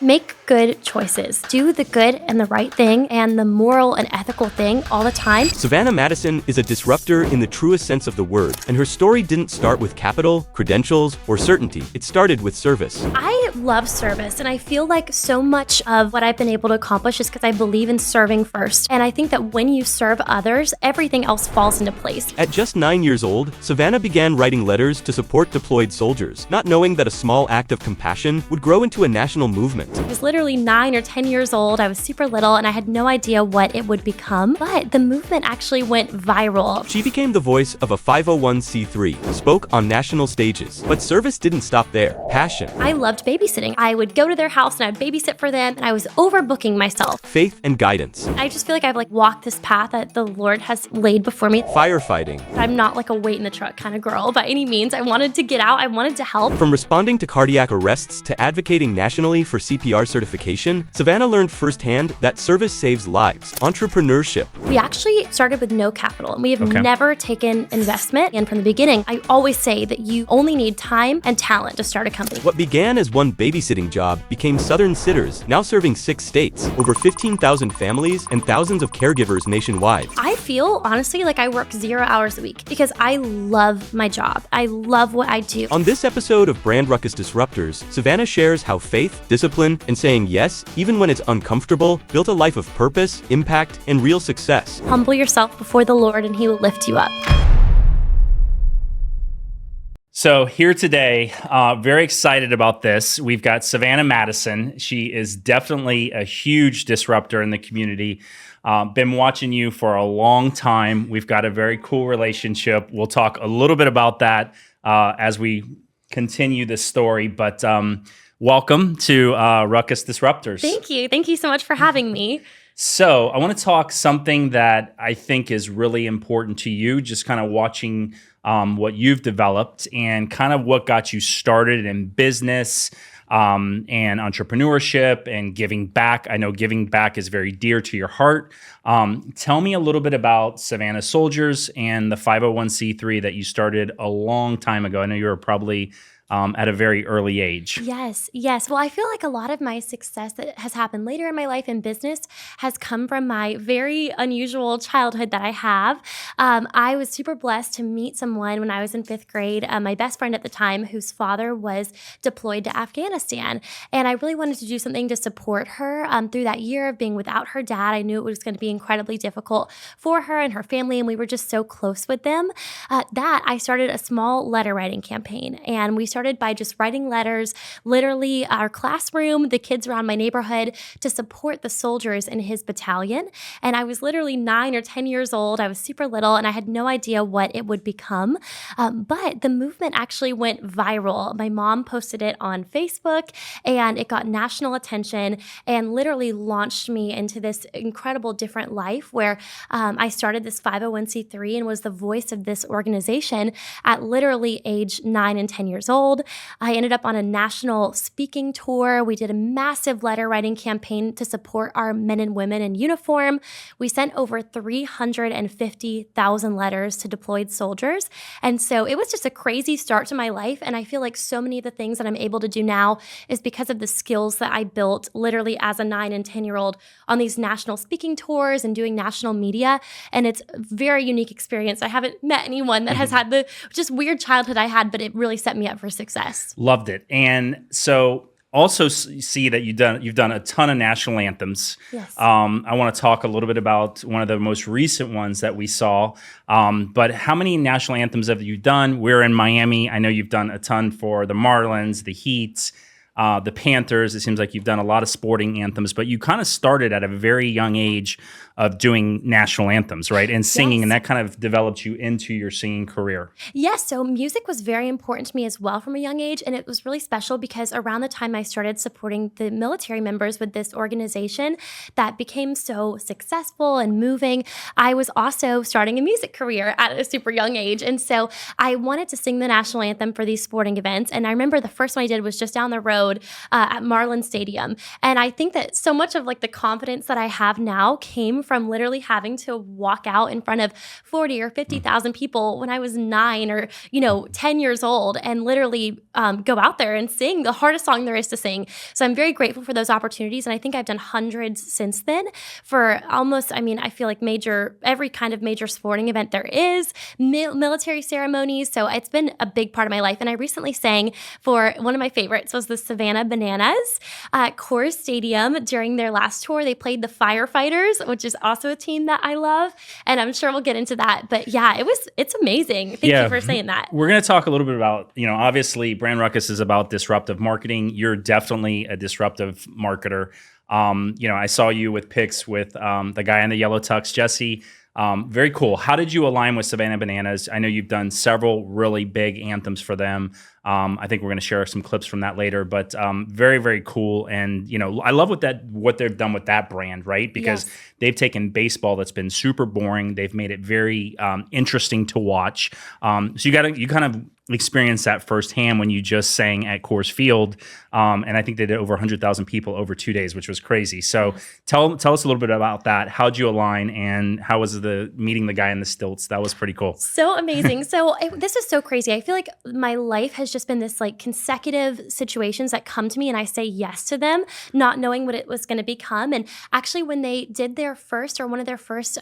Make good choices. Do the good and the right thing and the moral and ethical thing all the time. Savannah Maddison is a disruptor in the truest sense of the word, and her story didn't start with capital, credentials, or certainty. It started with service. I love service, and I feel like so much of what I've been able to accomplish is because I believe in serving first. And I think that when you serve others, everything else falls into place. At just 9 years old, Savannah began writing letters to support deployed soldiers, not knowing that a small act of compassion would grow into a national movement. I was literally 9 or 10 years old. I was super little, and I had no idea what it would become. But the movement actually went viral. She became the voice of a 501c3, spoke on national stages. But service didn't stop there. Passion. I loved babysitting. I would go to their house and I'd babysit for them, and I was overbooking myself. Faith and guidance. I just feel like I've walked this path that the Lord has laid before me. Firefighting. I'm not like a wait in the truck kind of girl by any means. I wanted to get out. I wanted to help. From responding to cardiac arrests to advocating nationally for CPR certification, Savannah learned firsthand that service saves lives. Entrepreneurship. We actually started with no capital, and we have never taken investment. And from the beginning, I always say that you only need time and talent to start a company. What began as one babysitting job became Southern Sitters, now serving 6 states, over 15,000 families, and thousands of caregivers nationwide. I feel, honestly, like I work 0 hours a week because I love my job. I love what I do. On this episode of Brand Ruckus Disruptors, Savannah shares how faith, discipline, and saying yes, even when it's uncomfortable, built a life of purpose, impact, and real success. Humble yourself before the Lord, and He will lift you up. So here today, very excited about this. We've got Savannah Maddison. She is definitely a huge disruptor in the community. Been watching you for a long time. We've got a very cool relationship. We'll talk a little bit about that as we continue this story. But welcome to Ruckus Disruptors. Thank you. Thank you so much for having me. So I want to talk something that I think is really important to you, just kind of watching what you've developed and kind of what got you started in business and entrepreneurship and giving back. I know giving back is very dear to your heart. Tell me a little bit about Savannah Soldiers and the 501c3 that you started a long time ago. I know you were probably at a very early age. Yes. Well, I feel like a lot of my success that has happened later in my life in business has come from my very unusual childhood that I have. I was super blessed to meet someone when I was in 5th grade, my best friend at the time, whose father was deployed to Afghanistan. And I really wanted to do something to support her through that year of being without her dad. I knew it was going to be incredibly difficult for her and her family, and we were just so close with them that I started a small letter writing campaign. And we started by just writing letters, literally our classroom, the kids around my neighborhood, to support the soldiers in his battalion. And I was literally 9 or 10 years old. I was super little, and I had no idea what it would become. But the movement actually went viral. My mom posted it on Facebook, and it got national attention and literally launched me into this incredible different life where I started this 501c3 and was the voice of this organization at literally age 9 and 10 years old. I ended up on a national speaking tour. We did a massive letter writing campaign to support our men and women in uniform. We sent over 350,000 letters to deployed soldiers. And so it was just a crazy start to my life. And I feel like so many of the things that I'm able to do now is because of the skills that I built literally as a 9 and 10-year-old on these national speaking tours and doing national media. And it's a very unique experience. I haven't met anyone that has had the just weird childhood I had, but it really set me up for success. Loved it. And so also see that you've done a ton of national anthems. Yes. I want to talk a little bit about one of the most recent ones that we saw. But how many national anthems have you done? We're in Miami. I know you've done a ton for the Marlins, the Heat, the Panthers. It seems like you've done a lot of sporting anthems, but you kind of started at a very young age of doing national anthems, right? And singing, and that kind of developed you into your singing career. Yes, so music was very important to me as well from a young age, and it was really special because around the time I started supporting the military members with this organization that became so successful and moving, I was also starting a music career at a super young age. And so I wanted to sing the national anthem for these sporting events. And I remember the first one I did was just down the road showed at Marlin Stadium. And I think that so much of like the confidence that I have now came from literally having to walk out in front of 40 or 50,000 people when I was 9 or, 10 years old and literally go out there and sing the hardest song there is to sing. So I'm very grateful for those opportunities. And I think I've done hundreds since then for almost, I feel like every kind of major sporting event there is, military ceremonies. So it's been a big part of my life. And I recently sang for one of my favorites was the Savannah Bananas at Coors Stadium during their last tour. They played the Firefighters, which is also a team that I love. And I'm sure we'll get into that. But yeah, it's amazing. Thank you for saying that. We're going to talk a little bit about, obviously Brand Ruckus is about disruptive marketing. You're definitely a disruptive marketer. I saw you with pics with the guy in the yellow tux, Jesse. Very cool. How did you align with Savannah Bananas? I know you've done several really big anthems for them. I think we're going to share some clips from that later, but very, very cool. And, I love what they've done with that brand, right? Because they've taken baseball that's been super boring. They've made it very interesting to watch. So you kind of experience that firsthand when you just sang at Coors Field. And I think they did over 100,000 people over 2 days, which was crazy. So tell us a little bit about that. How'd you align and how was meeting the guy in the stilts? That was pretty cool. So amazing. So this is so crazy. I feel like my life has just been this like consecutive situations that come to me and I say yes to them, not knowing what it was going to become. And actually when they did one of their first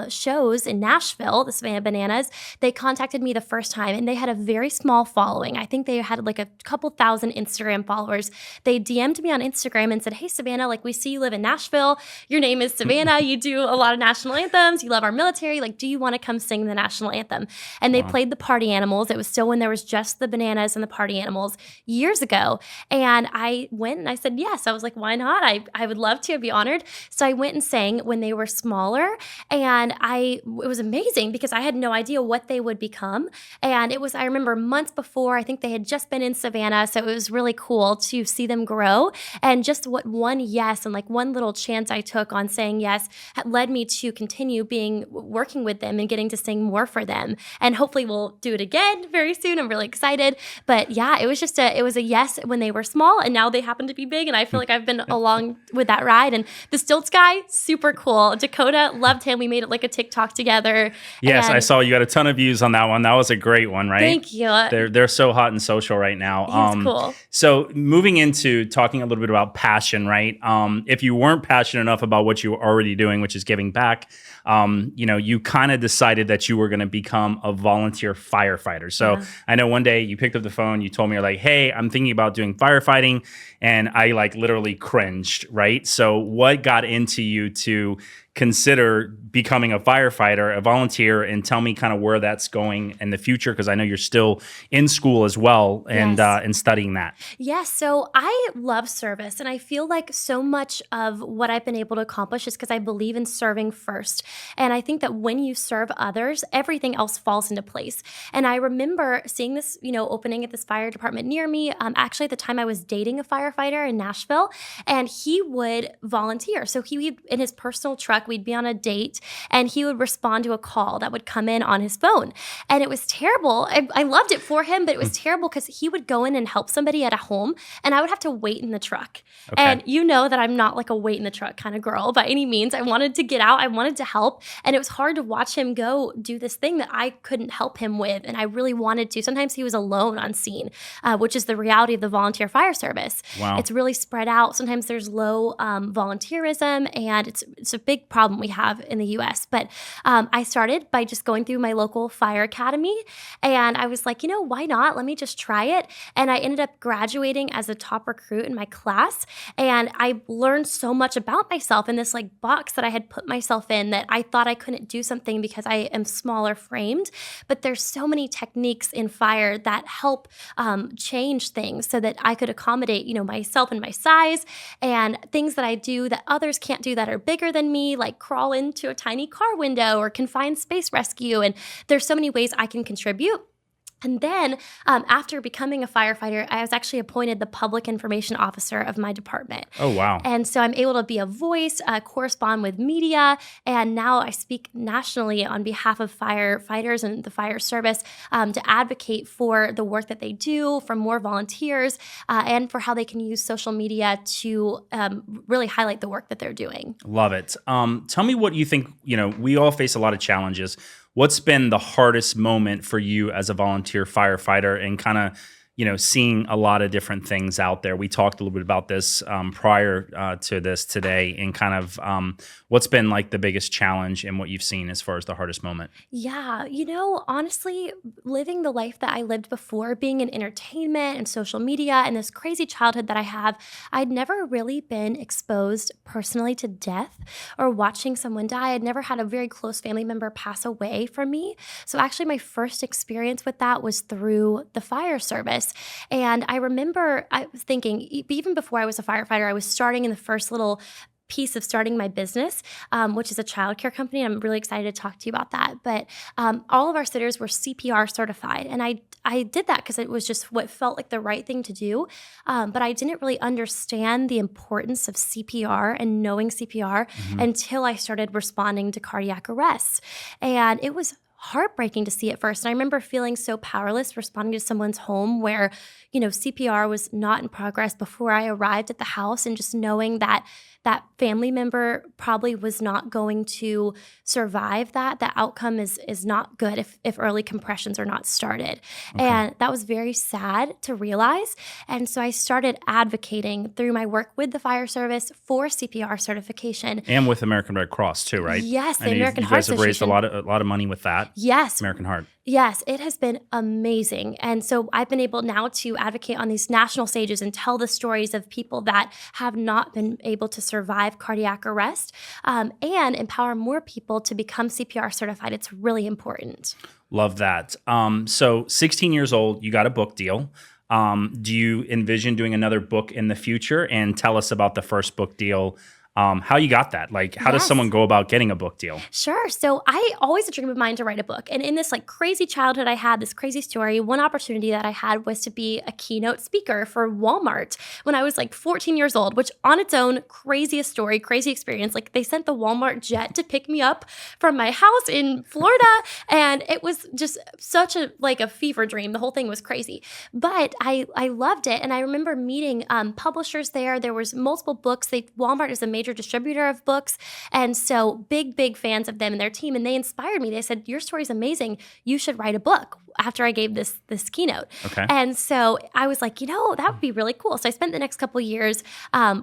shows in Nashville, the Savannah Bananas, they contacted me the first time and they had a very small following. I think they had like a couple thousand Instagram followers. They DM'd me on Instagram and said, "Hey, Savannah, like we see you live in Nashville. Your name is Savannah. You do a lot of national anthems. You love our military. Like, do you want to come sing the national anthem?" And they played the Party Animals. It was still when there was just the Bananas and the Party Animals years ago. And I went and I said, yes. I was like, why not? I would love to. I'd be honored. So I went and sang when they were smaller. And it was amazing because I had no idea what they would become. And I remember months before, I think they had just been in Savannah. So it was really cool to see them grow. And just what one yes and like one little chance I took on saying yes had led me to continue working with them and getting to sing more for them. And hopefully we'll do it again very soon. I'm really excited. But yeah, it was a yes when they were small and now they happen to be big. And I feel like I've been along with that ride. And the stilts guy, super cool. Dakota, loved him. We made it like a TikTok together. Yes, I saw you got a ton of views on that one. That was a great one, right? Thank you. They're so hot and social right now. He's cool. So moving into talking a little bit about passion, right? If you weren't passionate enough about what you were already doing, which is giving back, you kind of decided that you were going to become a volunteer firefighter. So I know one day you picked up the phone, you told me, you're like, "Hey, I'm thinking about doing firefighting." And I like literally cringed, right? So what got into you to consider becoming a firefighter, a volunteer, and tell me kind of where that's going in the future? Because I know you're still in school as well and studying that. Yes. So I love service. And I feel like so much of what I've been able to accomplish is because I believe in serving first. And I think that when you serve others, everything else falls into place. And I remember seeing this, opening at this fire department near me. Actually, at the time I was dating a firefighter in Nashville, and he would volunteer. So in his personal truck, we'd be on a date, and he would respond to a call that would come in on his phone. And it was terrible. I loved it for him, but it was terrible because he would go in and help somebody at a home, and I would have to wait in the truck. Okay. And you know that I'm not like a wait in the truck kind of girl by any means. I wanted to get out. I wanted to help. And it was hard to watch him go do this thing that I couldn't help him with. And I really wanted to. Sometimes he was alone on scene, which is the reality of the volunteer fire service. Wow. It's really spread out. Sometimes there's low volunteerism, and it's a big problem we have in the US. But I started by just going through my local fire academy, and I was like, why not? Let me just try it. And I ended up graduating as a top recruit in my class, and I learned so much about myself in this like box that I had put myself in that I thought I couldn't do something because I am smaller framed. But there's so many techniques in fire that help change things so that I could accommodate, myself and my size, and things that I do that others can't do that are bigger than me, like crawl into a tiny car window or confined space rescue. And there's so many ways I can contribute. And then after becoming a firefighter, I was actually appointed the public information officer of my department. Oh, wow. And so I'm able to be a voice, correspond with media, and now I speak nationally on behalf of firefighters and the fire service to advocate for the work that they do, for more volunteers, and for how they can use social media to really highlight the work that they're doing. Love it. Tell me what you think, we all face a lot of challenges. What's been the hardest moment for you as a volunteer firefighter and kind of, seeing a lot of different things out there? We talked a little bit about this prior to this today, and kind of what's been like the biggest challenge and what you've seen as far as the hardest moment? Yeah, honestly, living the life that I lived before, being in entertainment and social media and this crazy childhood that I have, I'd never really been exposed personally to death or watching someone die. I'd never had a very close family member pass away from me. So actually, my first experience with that was through the fire service. And I remember I was thinking, even before I was a firefighter, I was starting in the first little piece of starting my business, which is a childcare company. I'm really excited to talk to you about that. But all of our sitters were CPR certified. And I did that because it was just what felt like the right thing to do. But I didn't really understand the importance of CPR and knowing CPR until I started responding to cardiac arrests. And it was heartbreaking to see at first. And I remember feeling so powerless responding to someone's home where, CPR was not in progress before I arrived at the house, and just knowing that that family member probably was not going to survive that. The outcome is not good if early compressions are not started. Okay. And that was very sad to realize. And so I started advocating through my work with the fire service for CPR certification. And with American Red Cross too, right? Yes, the American Heart Association. You guys have raised a lot of money with that. Yes. American Heart. Yes, it has been amazing. And so I've been able now to advocate on these national stages and tell the stories of people that have not been able to survive cardiac arrest, and empower more people to become CPR certified. It's really important. Love that. So 16 years old, you got a book deal. Do you envision doing another book in the future? And tell us about the first book deal. How you got that? Like, how does someone go about getting a book deal? Sure. So I always a dream of mine to write a book. And in this crazy childhood I had, this crazy story, one opportunity that I had was to be a keynote speaker for Walmart when I was 14 years old, which on its own, craziest story, crazy experience. They sent the Walmart jet to pick me up from my house in Florida. And it was just such a fever dream. The whole thing was crazy. But I loved it. And I remember meeting publishers there. There was multiple books. Walmart is a major distributor of books. And so big fans of them and their team. And they inspired me. They said, your story's amazing. You should write a book, after I gave this keynote. Okay. And so I was like, that would be really cool. So I spent the next couple of years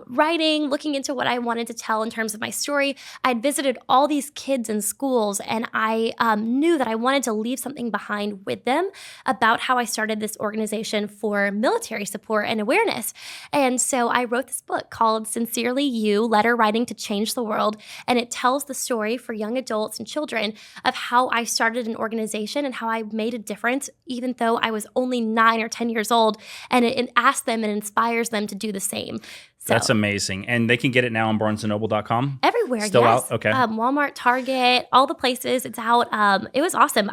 writing, looking into what I wanted to tell in terms of my story. I'd visited all these kids in schools, and I knew that I wanted to leave something behind with them about how I started this organization for military support and awareness. And so I wrote this book called Sincerely You, Letter Writing to Change the World. And it tells the story for young adults and children of how I started an organization and how I made a difference, even though I was only 9 or 10 years old, and it asks them and inspires them to do the same. So, that's amazing. And they can get it now on barnesandnoble.com? Everywhere, Still yes. out? Okay. Walmart, Target, all the places. It's out. It was awesome.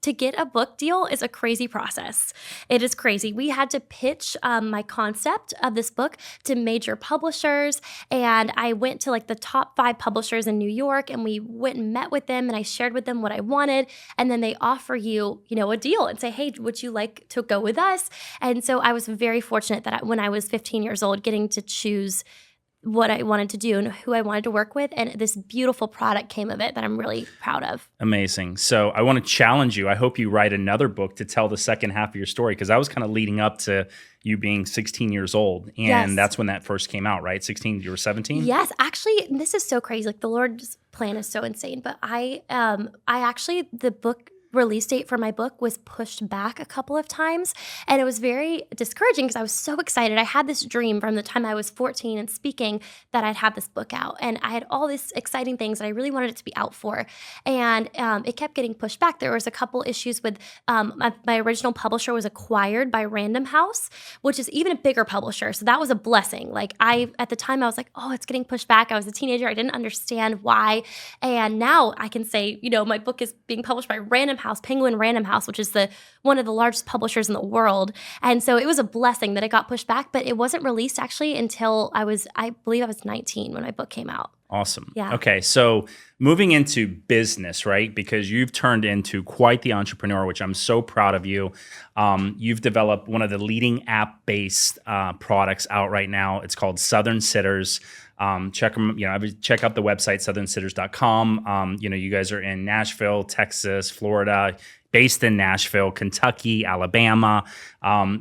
To get a book deal is a crazy process. It is crazy. We had to pitch my concept of this book to major publishers, and I went to the top 5 publishers in New York, and we went and met with them, and I shared with them what I wanted, and then they offer you, a deal and say, hey, would you like to go with us? And so I was very fortunate that when I was 15 years old, getting to choose what I wanted to do and who I wanted to work with. And this beautiful product came of it that I'm really proud of. Amazing. So I want to challenge you. I hope you write another book to tell the second half of your story, because I was kind of leading up to you being 16 years old. And that's when that first came out, right? 16, you were 17? Yes. Actually, this is so crazy. The Lord's plan is so insane. But I actually, the book release date for my book was pushed back a couple of times, and it was very discouraging because I was so excited. I had this dream from the time I was 14 and speaking that I'd have this book out, and I had all these exciting things that I really wanted it to be out for, and it kept getting pushed back. There was a couple issues with my original publisher was acquired by Random House, which is even a bigger publisher, so that was a blessing. At the time I was like, oh, it's getting pushed back. I was a teenager. I didn't understand why, and now I can say, my book is being published by Random House, Penguin Random House, which is one of the largest publishers in the world. And so it was a blessing that it got pushed back, but it wasn't released actually until I believe I was 19 when my book came out. Awesome. Yeah. Okay. So moving into business, right? Because you've turned into quite the entrepreneur, which I'm so proud of you. You've developed one of the leading app-based products out right now. It's called Southern Sitters. Check them, check out the website, southernsitters.com. You guys are in Nashville, Texas, Florida, based in Nashville, Kentucky, Alabama.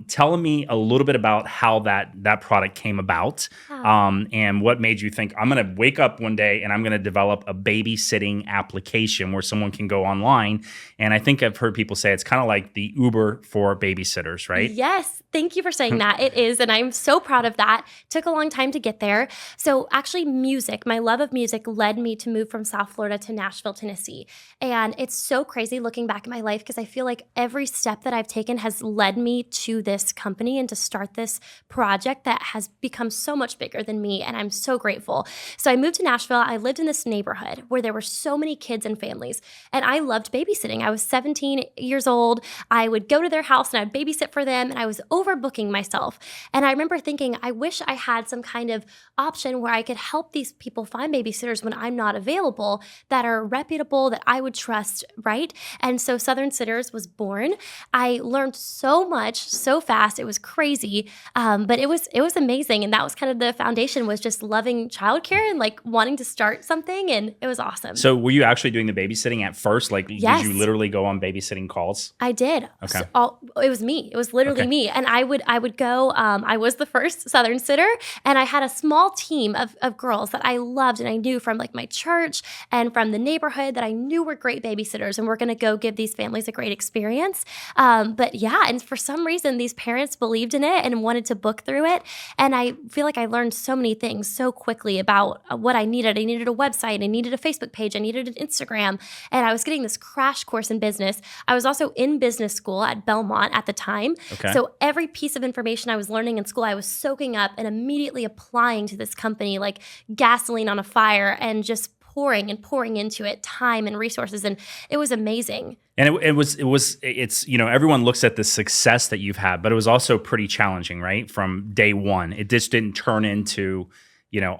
Tell me a little bit about how that product came about, and what made you think, I'm going to wake up one day and I'm going to develop a babysitting application where someone can go online. And I think I've heard people say it's kind of like the Uber for babysitters, right? Yes. Thank you for saying that. It is. And I'm so proud of that. Took a long time to get there. So actually my love of music led me to move from South Florida to Nashville, Tennessee. And it's so crazy looking back at my life because I feel like every step that I've taken has led me to this company and to start this project that has become so much bigger than me. And I'm so grateful. So I moved to Nashville. I lived in this neighborhood where there were so many kids and families. And I loved babysitting. I was 17 years old. I would go to their house and I'd babysit for them. And I was overbooking myself. And I remember thinking, I wish I had some kind of option where I could help these people find babysitters when I'm not available that are reputable, that I would trust, right? And so Southern Sitters was born. I learned so much so fast. It was crazy. But it was amazing. And that was kind of the foundation, was just loving childcare and like wanting to start something. And it was awesome. So were you actually doing the babysitting at first? Like, Yes. Did you literally go on babysitting calls? I did. Okay. So it was me. It was literally me. And I would go, I was the first Southern sitter, and I had a small team of girls that I loved and I knew from like my church and from the neighborhood that I knew were great babysitters and we're going to go give these families a great experience. But yeah, and for some reason, these parents believed in it and wanted to book through it. And I feel like I learned so many things so quickly about what I needed. I needed a website. I needed a Facebook page. I needed an Instagram. And I was getting this crash course in business. I was also in business school at Belmont at the time. Okay. So every piece of information I was learning in school, I was soaking up and immediately applying to this company like gasoline on a fire, and just pouring into it time and resources. And it was amazing. And it's everyone looks at the success that you've had, but it was also pretty challenging, right? From day one, it just didn't turn into,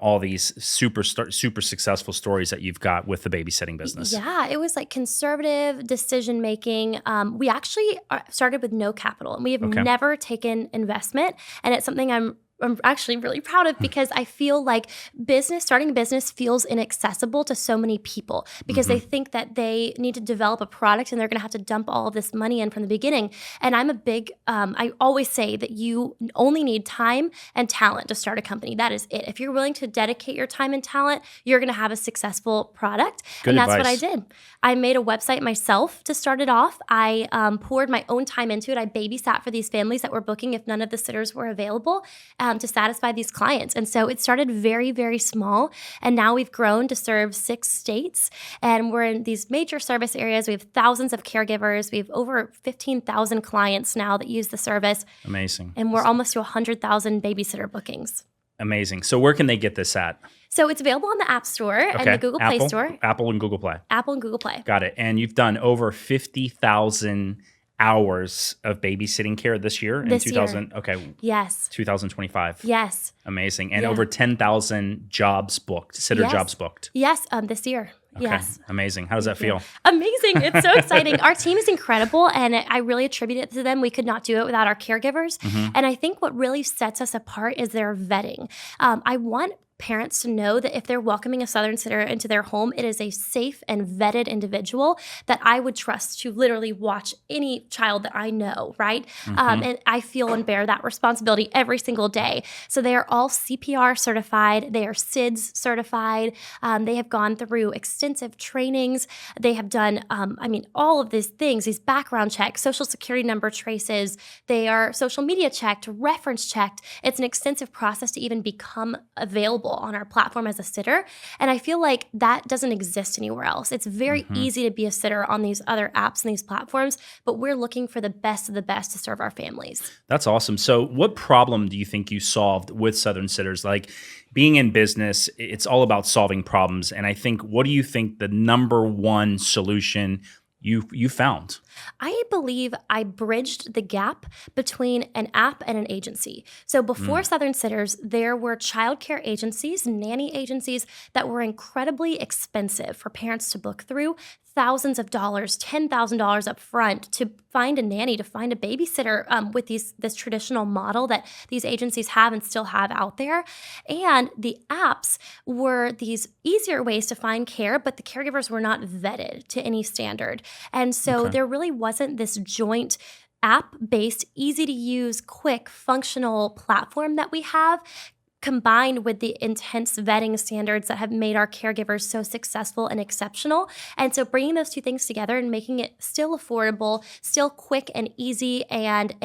all these super successful stories that you've got with the babysitting business. Yeah, it was like conservative decision making. We actually started with no capital, and we have never taken investment. And it's something I'm actually really proud of, because I feel like starting a business feels inaccessible to so many people because they think that they need to develop a product and they're going to have to dump all of this money in from the beginning. And I'm a big, I always say that you only need time and talent to start a company. That is it. If you're willing to dedicate your time and talent, you're going to have a successful product. Good and that's advice. what I did. I made a website myself to start it off. I poured my own time into it. I babysat for these families that were booking if none of the sitters were available. To satisfy these clients. And so it started very, very small. And now we've grown to serve 6 states. And we're in these major service areas. We have thousands of caregivers. We have over 15,000 clients now that use the service. Amazing. And we're almost to 100,000 babysitter bookings. Amazing. So where can they get this at? So it's available on the App Store and the Google Play Store. Apple and Google Play. Apple and Google Play. Got it. And you've done over 50,000 hours of babysitting care this year in 2000. Year. Okay. Yes. 2025. Yes. Amazing. And over 10,000 jobs booked, sitter jobs booked. Yes, this year. Okay. Yes. Amazing. How does that feel? Amazing. It's so exciting. Our team is incredible, and I really attribute it to them. We could not do it without our caregivers. And I think what really sets us apart is their vetting. I want parents to know that if they're welcoming a Southern sitter into their home, it is a safe and vetted individual that I would trust to literally watch any child that I know, right? And I feel and bear that responsibility every single day. So they are all CPR certified. They are SIDS certified. They have gone through extensive trainings. They have done, all of these things, these background checks, social security number traces. They are social media checked, reference checked. It's an extensive process to even become available on our platform as a sitter. And I feel like that doesn't exist anywhere else. It's very easy to be a sitter on these other apps and these platforms, but we're looking for the best of the best to serve our families. That's awesome. So what problem do you think you solved with Southern Sitters? Like, being in business, it's all about solving problems. And I think, what do you think the number one solution you found? I believe I bridged the gap between an app and an agency. So before Southern Sitters, there were childcare agencies, nanny agencies that were incredibly expensive for parents to book through. Thousands of dollars, $10,000 up front to find a nanny, to find a babysitter with this traditional model that these agencies have and still have out there. And the apps were these easier ways to find care, but the caregivers were not vetted to any standard. And so there really wasn't this joint app-based, easy-to-use, quick, functional platform that we have, combined with the intense vetting standards that have made our caregivers so successful and exceptional. And so bringing those two things together and making it still affordable, still quick and easy, and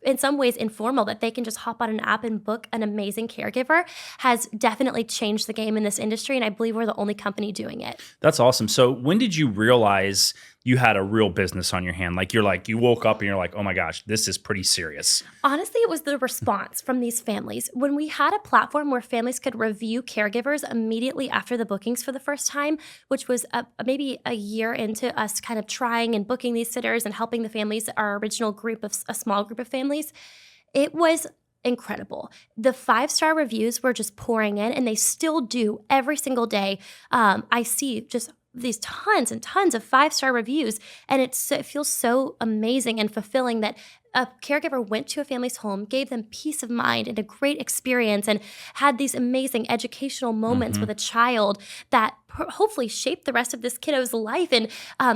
in some ways informal, that they can just hop on an app and book an amazing caregiver, has definitely changed the game in this industry. And I believe we're the only company doing it. That's awesome. So when did you realize you had a real business on your hand? Like you woke up and you're like, oh my gosh, this is pretty serious. Honestly, it was the response from these families. When we had a platform where families could review caregivers immediately after the bookings for the first time, which was maybe a year into us kind of trying and booking these sitters and helping the families, our original group of a small group of families, it was incredible. The 5-star reviews were just pouring in, and they still do every single day. I see just these tons and tons of 5-star reviews, and it feels so amazing and fulfilling that a caregiver went to a family's home, gave them peace of mind and a great experience, and had these amazing educational moments with a child that hopefully shaped the rest of this kiddo's life. And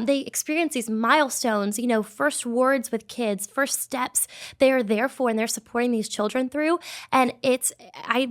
they experience these milestones, first words with kids, first steps they are there for, and they're supporting these children through. And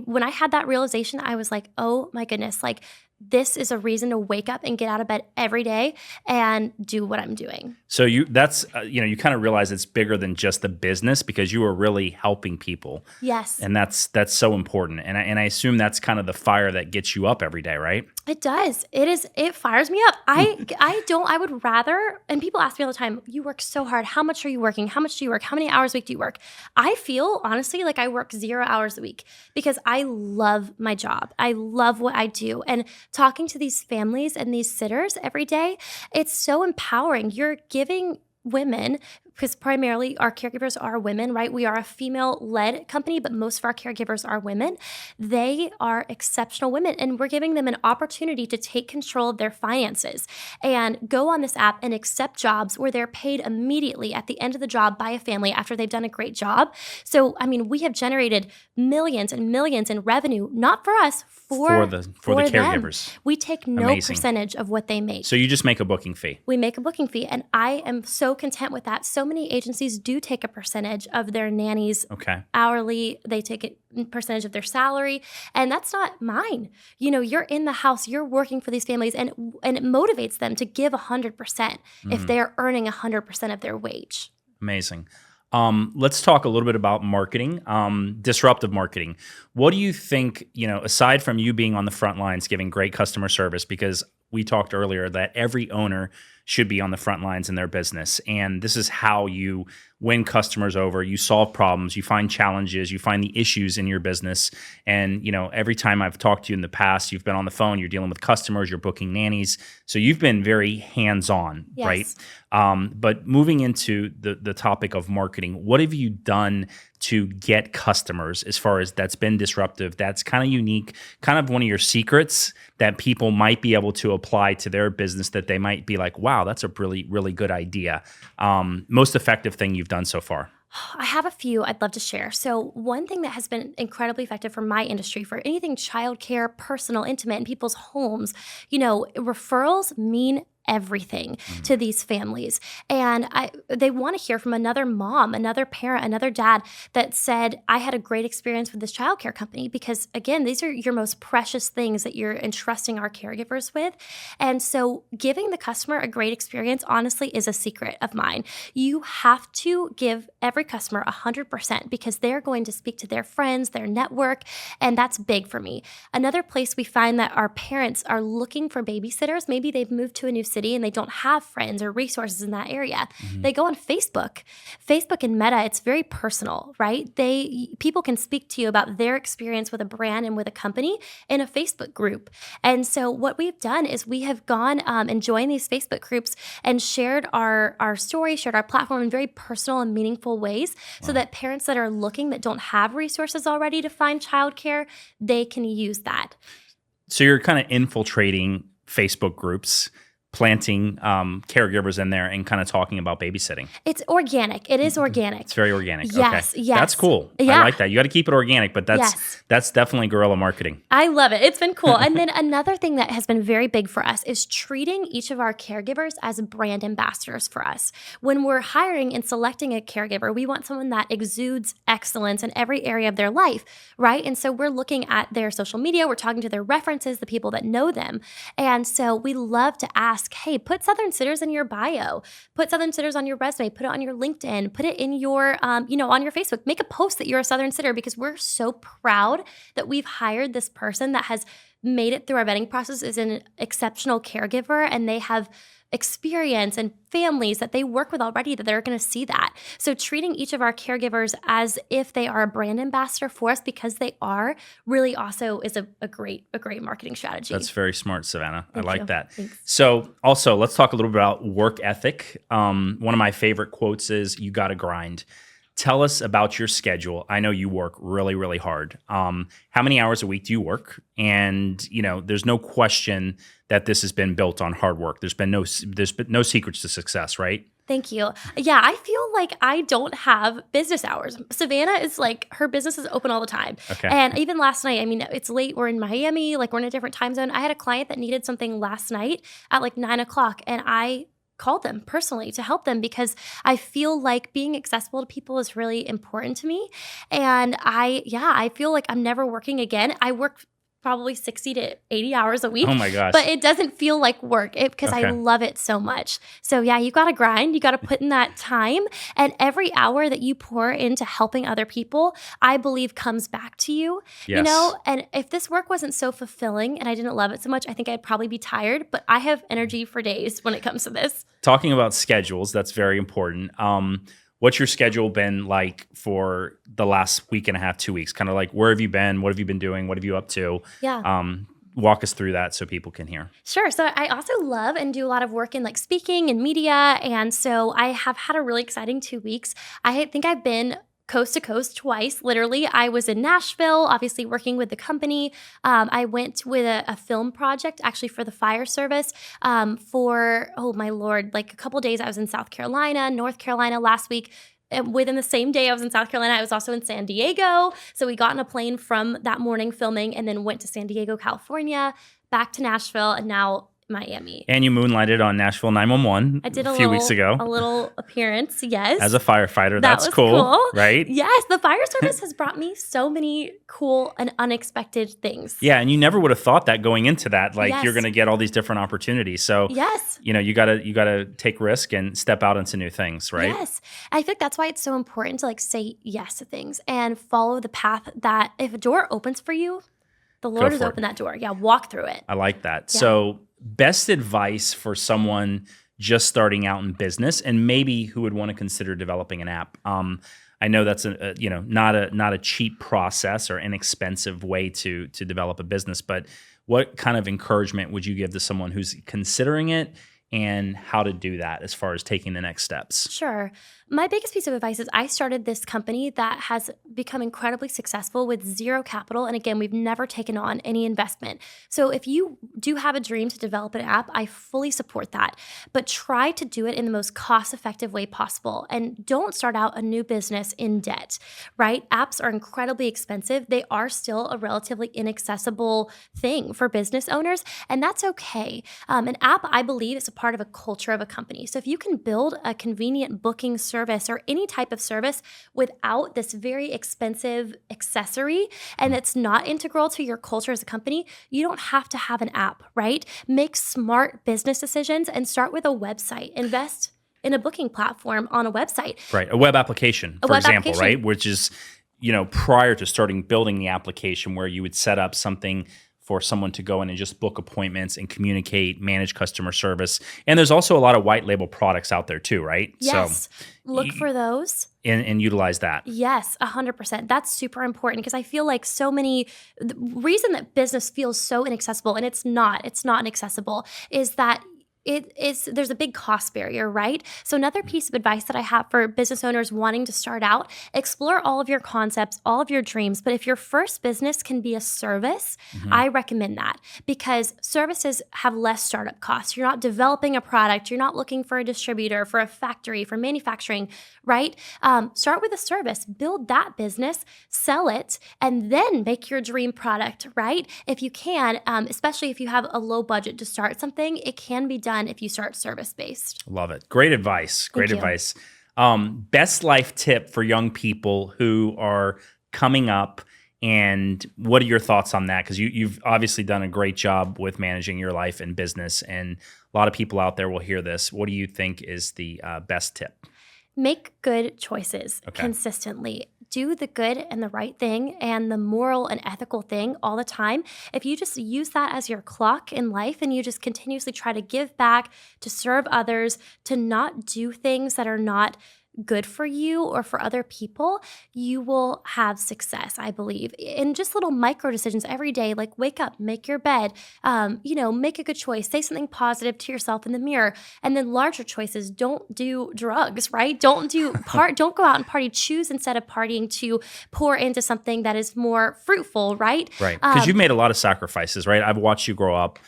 when I had that realization, I was like, oh my goodness, like, this is a reason to wake up and get out of bed every day and do what I'm doing. So you kind of realize it's bigger than just the business, because you are really helping people. Yes. And that's so important. And I assume that's kind of the fire that gets you up every day, right? It does. It fires me up. I would rather, and people ask me all the time, you work so hard. How much are you working? How much do you work? How many hours a week do you work? I feel honestly like I work 0 hours a week because I love my job. I love what I do. And talking to these families and these sitters every day, it's so empowering. You're giving women, because primarily our caregivers are women, right? We are a female-led company, but most of our caregivers are women. They are exceptional women, and we're giving them an opportunity to take control of their finances and go on this app and accept jobs where they're paid immediately at the end of the job by a family after they've done a great job. So, we have generated millions and millions in revenue, not for us, for the caregivers. Them. We take no Amazing. Percentage of what they make. So you just make a booking fee. We make a booking fee, and I am so content with that. So many agencies do take a percentage of their nannies hourly. They take a percentage of their salary, and that's not mine. You're in the house, you're working for these families, and it motivates them to give 100% if they're earning 100% of their wage. Amazing. Let's talk a little bit about marketing, disruptive marketing. What do you think, aside from you being on the front lines, giving great customer service, because we talked earlier that every owner should be on the front lines in their business. And this is how you win customers over. You solve problems, you find challenges, you find the issues in your business. And, every time I've talked to you in the past, you've been on the phone, you're dealing with customers, you're booking nannies. So you've been very hands-on, Yes. right? But moving into the topic of marketing, what have you done to get customers as far as that's been disruptive, that's kind of unique, kind of one of your secrets that people might be able to apply to their business, that they might be like, wow, that's a really, really good idea. Most effective thing you've done so far? I have a few I'd love to share. So one thing that has been incredibly effective for my industry, for anything childcare, personal, intimate, in people's homes, referrals mean everything to these families. And they want to hear from another mom, another parent, another dad that said, I had a great experience with this childcare company, because again, these are your most precious things that you're entrusting our caregivers with. And so giving the customer a great experience, honestly, is a secret of mine. You have to give every customer 100% because they're going to speak to their friends, their network, and that's big for me. Another place we find that our parents are looking for babysitters, maybe they've moved to a new city and they don't have friends or resources in that area. They go on Facebook. Facebook and Meta, it's very personal, right? People can speak to you about their experience with a brand and with a company in a Facebook group. And so what we've done is we have gone and joined these Facebook groups and shared our story, shared our platform in very personal and meaningful ways so that parents that are looking that don't have resources already to find childcare, they can use that. So you're kind of infiltrating Facebook groups, planting caregivers in there and kind of talking about babysitting. It's organic. It is organic. It's very organic. Yes, okay. yes. That's cool. Yeah. I like that. You got to keep it organic, but that's definitely guerrilla marketing. I love it. It's been cool. And then another thing that has been very big for us is treating each of our caregivers as brand ambassadors for us. When we're hiring and selecting a caregiver, we want someone that exudes excellence in every area of their life, right? And so we're looking at their social media, we're talking to their references, the people that know them. And so we love to ask, hey, put Southern Sitters in your bio, put Southern Sitters on your resume, put it on your LinkedIn, put it in your, on your Facebook, make a post that you're a Southern Sitter because we're so proud that we've hired this person that has made it through our vetting process, is an exceptional caregiver, and they have experience and families that they work with already that they're going to see that. So treating each of our caregivers as if they are a brand ambassador for us, because they are, really also is a great marketing strategy. That's very smart, Savannah. Thank I like you. that. Thanks. So also let's talk a little bit about work ethic. One of my favorite quotes is, you got to grind. Tell us about your schedule. I know you work really, really hard. How many hours a week do you work? And, there's no question that this has been built on hard work. There's been no secrets to success, right? Thank you. Yeah, I feel like I don't have business hours. Savannah is like, her business is open all the time. Okay. And even last night, it's late. We're in Miami, we're in a different time zone. I had a client that needed something last night at 9:00, and I called them personally to help them because I feel like being accessible to people is really important to me. And I feel like I'm never working again. I work probably 60 to 80 hours a week. Oh my gosh. But it doesn't feel like work because Okay. I love it so much. So yeah, you got to grind. You got to put in that time. And every hour that you pour into helping other people, I believe comes back to you. Yes. And if this work wasn't so fulfilling and I didn't love it so much, I think I'd probably be tired. But I have energy for days when it comes to this. Talking about schedules, that's very important. What's your schedule been like for the last week and a half, 2 weeks? Kind of like, where have you been? What have you been doing? What have you up to? Yeah. Walk us through that so people can hear. Sure. So I also love and do a lot of work in speaking and media. And so I have had a really exciting 2 weeks. I think I've been coast to coast twice. Literally, I was in Nashville, obviously working with the company. I went with a film project actually for the fire service for, oh my Lord, a couple days. I was in South Carolina, North Carolina last week. And within the same day I was in South Carolina, I was also in San Diego. So we got on a plane from that morning filming and then went to San Diego, California, back to Nashville, and now Miami. And you moonlighted on Nashville 911 I did a few weeks ago. A little appearance, yes. As a firefighter. That That's was cool, right? Yes, the fire service has brought me so many cool and unexpected things. Yeah, and you never would have thought that going into that. Yes. You're going to get all these different opportunities. So Yes. you gotta take risk and step out into new things, right? Yes. I think that's why it's so important to say yes to things and follow the path that if a door opens for you, the Lord has for it. opened that door. Yeah, walk through it. I like that. Yeah. So best advice for someone just starting out in business and maybe who would want to consider developing an app. I know that's not a cheap process or inexpensive way to develop a business, but what kind of encouragement would you give to someone who's considering it and how to do that as far as taking the next steps? Sure. My biggest piece of advice is I started this company that has become incredibly successful with zero capital. And again, we've never taken on any investment. So if you do have a dream to develop an app, I fully support that. But try to do it in the most cost-effective way possible. And don't start out a new business in debt, right? Apps are incredibly expensive. They are still a relatively inaccessible thing for business owners. And that's okay. An app, I believe, is a part of a culture of a company. So if you can build a convenient booking service or any type of service without this very expensive accessory and it's not integral to your culture as a company, you don't have to have an app, right? Make smart business decisions and start with a website. Invest in a booking platform on a website. Right. A web application, for example, application. right? Which is, prior to starting building the application where you would set up something for someone to go in and just book appointments and communicate, manage customer service. And there's also a lot of white label products out there too, right? Yes. So Look for those. and utilize that. Yes, 100%. That's super important because I feel like the reason that business feels so inaccessible, and it's not inaccessible, is that there's a big cost barrier, right? So another piece of advice that I have for business owners wanting to start out, explore all of your concepts, all of your dreams. But if your first business can be a service, I recommend that because services have less startup costs. You're not developing a product. You're not looking for a distributor, for a factory, for manufacturing, right? Start with a service, build that business, sell it, and then make your dream product, right? If you can, especially if you have a low budget to start something, it can be done if you start service-based. Love it. Great advice. Great Thank you. advice. Best life tip for young people who are coming up, and what are your thoughts on that? Because you've obviously done a great job with managing your life and business, and a lot of people out there will hear this. What do you think is the best tip? Make good choices consistently. Do the good and the right thing and the moral and ethical thing all the time. If you just use that as your clock in life and you just continuously try to give back, to serve others, to not do things that are not good for you or for other people, you will have success, I believe. In just little micro decisions every day, like wake up, make your bed, make a good choice, say something positive to yourself in the mirror. And then larger choices, don't do drugs, right? Don't don't go out and party. Choose instead of partying to pour into something that is more fruitful, right? Right. Because you've made a lot of sacrifices, right? I've watched you grow up.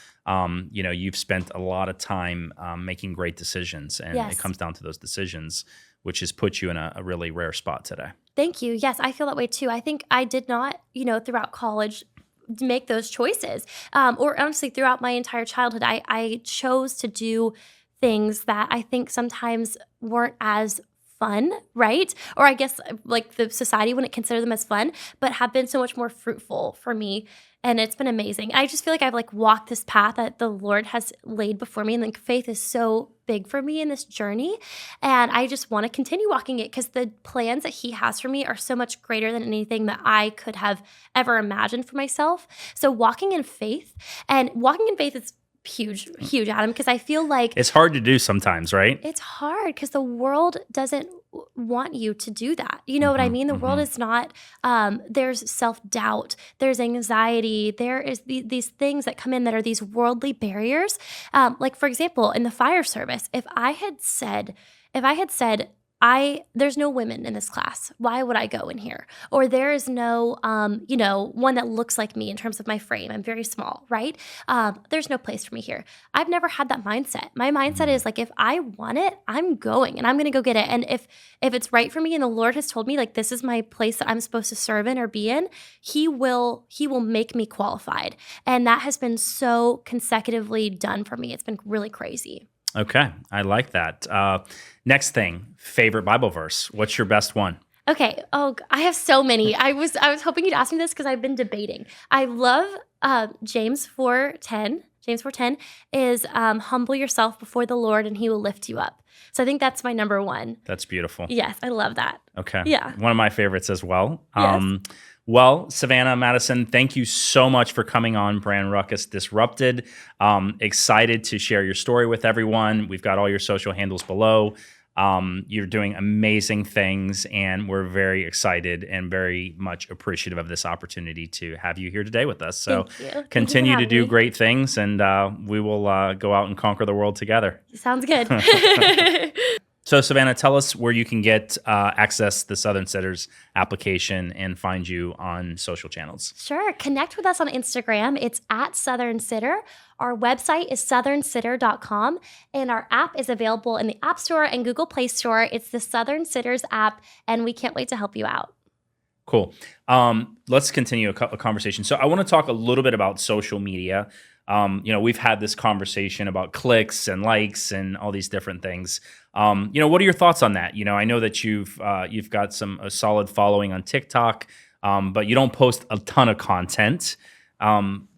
You've spent a lot of time making great decisions, and it comes down to those decisions, which has put you in a really rare spot today. Thank you. Yes, I feel that way too. I think I did not, throughout college, make those choices. Or honestly, throughout my entire childhood, I chose to do things that I think sometimes weren't as fun, right? Or I guess like the society wouldn't consider them as fun, but have been so much more fruitful for me. And it's been amazing. I just feel like I've walked this path that the Lord has laid before me. And faith is so big for me in this journey. And I just want to continue walking it because the plans that He has for me are so much greater than anything that I could have ever imagined for myself. So walking in faith is huge, Adam, because I feel like it's hard to do sometimes, right? It's hard because the world doesn't want you to do that. You know what I mean? The world is not, there's self-doubt, there's anxiety, there is these things that come in that are these worldly barriers. Like for example, in the fire service, if I had said, there's no women in this class, why would I go in here? Or there is no, one that looks like me in terms of my frame. I'm very small, right? There's no place for me here. I've never had that mindset. My mindset is if I want it, I'm going and I'm going to go get it. And if it's right for me and the Lord has told me this is my place that I'm supposed to serve in or be in, He will make me qualified. And that has been so consecutively done for me. It's been really crazy. Okay, I like that. Next thing, favorite Bible verse. What's your best one? Okay. Oh, I have so many. I was hoping you'd ask me this because I've been debating. I love James 4:10. James 4:10 is humble yourself before the Lord and He will lift you up. So I think that's my number one. That's beautiful. Yes, I love that. Okay. Yeah. One of my favorites as well. Yes. Well, Savannah, Maddison, thank you so much for coming on Brand Ruckus Disrupted. Excited to share your story with everyone. We've got all your social handles below. You're doing amazing things, and we're very excited and very much appreciative of this opportunity to have you here today with us. So continue to do great things, and we will go out and conquer the world together. Sounds good. So, Savannah, tell us where you can get access the Southern Sitters application and find you on social channels. Sure. Connect with us on Instagram. It's at Southern Sitter. Our website is southernsitter.com, and our app is available in the App Store and Google Play Store. It's the Southern Sitters app, and we can't wait to help you out. Cool. Let's continue a conversation. So I want to talk a little bit about social media. We've had this conversation about clicks and likes and all these different things. What are your thoughts on that? I know that you've got a solid following on TikTok, but you don't post a ton of content.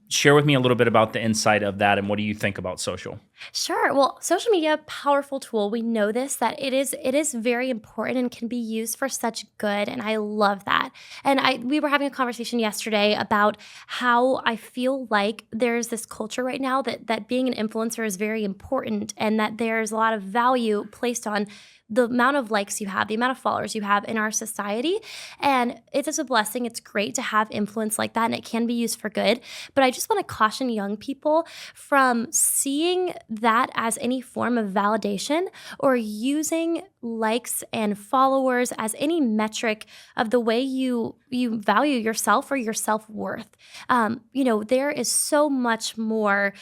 Share with me a little bit about the insight of that and what do you think about social? Sure. Well, social media, powerful tool. We know this that it is very important and can be used for such good, and I love that. And I we were having a conversation yesterday about how I feel like there's this culture right now that being an influencer is very important, and that there's a lot of value placed on the amount of likes you have, the amount of followers you have in our society. And it is a blessing. It's great to have influence like that, and it can be used for good. But I just want to caution young people from seeing that as any form of validation or using likes and followers as any metric of the way you value yourself or your self-worth. There is so much more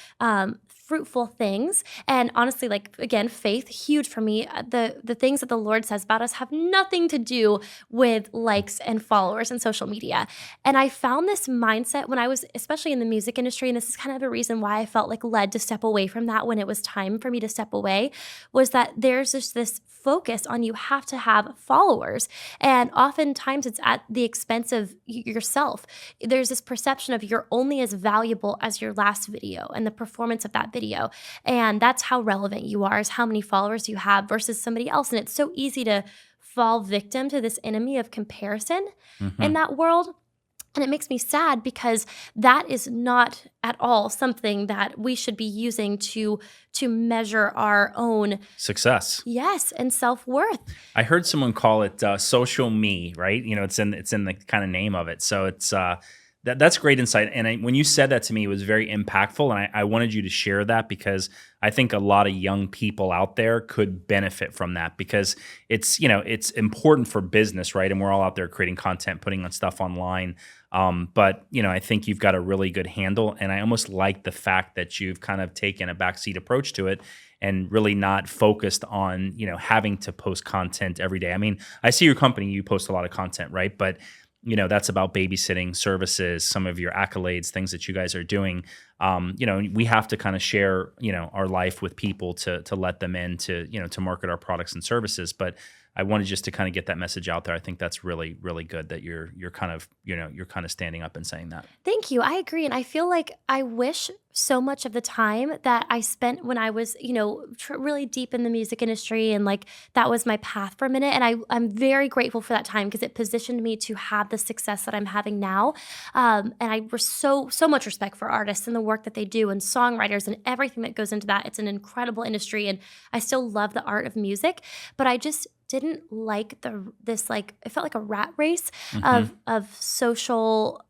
fruitful things. And honestly, like again, faith, huge for me. The things that the Lord says about us have nothing to do with likes and followers and social media. And I found this mindset when I was, especially in the music industry, and this is kind of a reason why I felt like led to step away from that when it was time for me to step away, was that there's just this focus on you have to have followers. And oftentimes it's at the expense of yourself. There's this perception of you're only as valuable as your last video and the performance of that video. And that's how relevant you are, is how many followers you have versus somebody else. And it's so easy to fall victim to this enemy of comparison in that world. And it makes me sad because that is not at all something that we should be using to measure our own Success. yes, and self-worth. I heard someone call it social me, right? It's in the kind of name of it. So it's that's great insight. And when you said that to me, it was very impactful. And I wanted you to share that because I think a lot of young people out there could benefit from that, because it's important for business, right? And we're all out there creating content, putting on stuff online. But I think you've got a really good handle. And I almost like the fact that you've kind of taken a backseat approach to it and really not focused on, having to post content every day. I mean, I see your company, you post a lot of content, right? But that's about babysitting services, some of your accolades, things that you guys are doing. We have to kind of share, our life with people to let them in to market our products and services. But I wanted just to kind of get that message out there. I think that's really, really good that you're kind of, you're kind of standing up and saying that. Thank you. I agree. And I feel like I wish so much of the time that I spent when I was, really deep in the music industry and like that was my path for a minute. And I'm very grateful for that time because it positioned me to have the success that I'm having now. And I was so much respect for artists and the work that they do and songwriters and everything that goes into that. It's an incredible industry and I still love the art of music, but I just didn't like it felt like a rat race of social,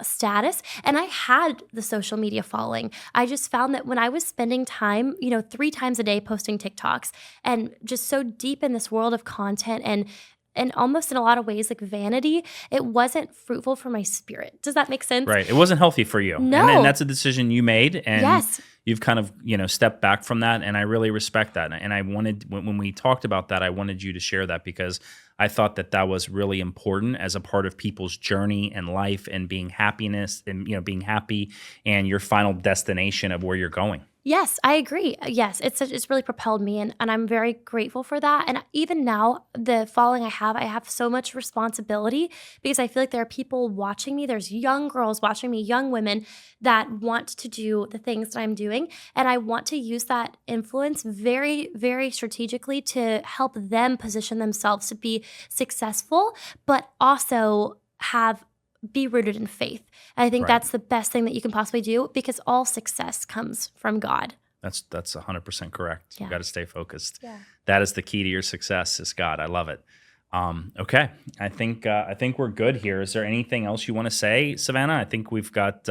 status. And I had the social media following. I just found that when I was spending time, 3 times a day posting TikToks and just so deep in this world of content and almost in a lot of ways like vanity, it wasn't fruitful for my spirit. Does that make sense? Right. It wasn't healthy for you. No. And that's a decision you made. And yes. You've kind of, stepped back from that. And I really respect that. And I wanted, when we talked about that, I wanted you to share that because I thought that was really important as a part of people's journey and life and being happiness and, being happy and your final destination of where you're going. Yes, I agree. Yes, it's really propelled me, and I'm very grateful for that. And even now, the following I have so much responsibility because I feel like there are people watching me. There's young girls watching me, young women that want to do the things that I'm doing, and I want to use that influence very, very strategically to help them position themselves to be successful, but also be rooted in faith. And I think that's the best thing that you can possibly do because all success comes from God. That's 100% correct. Yeah. You got to stay focused. Yeah. That is the key to your success is God. I love it. Okay. I think we're good here. Is there anything else you want to say, Savannah? I think we've got,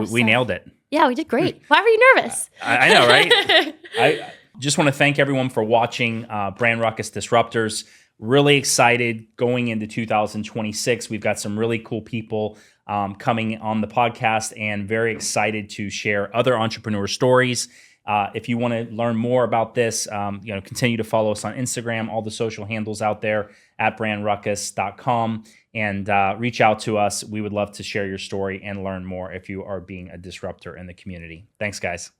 we nailed it. Yeah, we did great. Why were you nervous? I know, right? I just want to thank everyone for watching Brand Ruckus Disruptors. Really excited going into 2026. We've got some really cool people coming on the podcast and very excited to share other entrepreneur stories. If you want to learn more about this, continue to follow us on Instagram, all the social handles out there at brandruckus.com and reach out to us. We would love to share your story and learn more if you are being a disruptor in the community. Thanks, guys.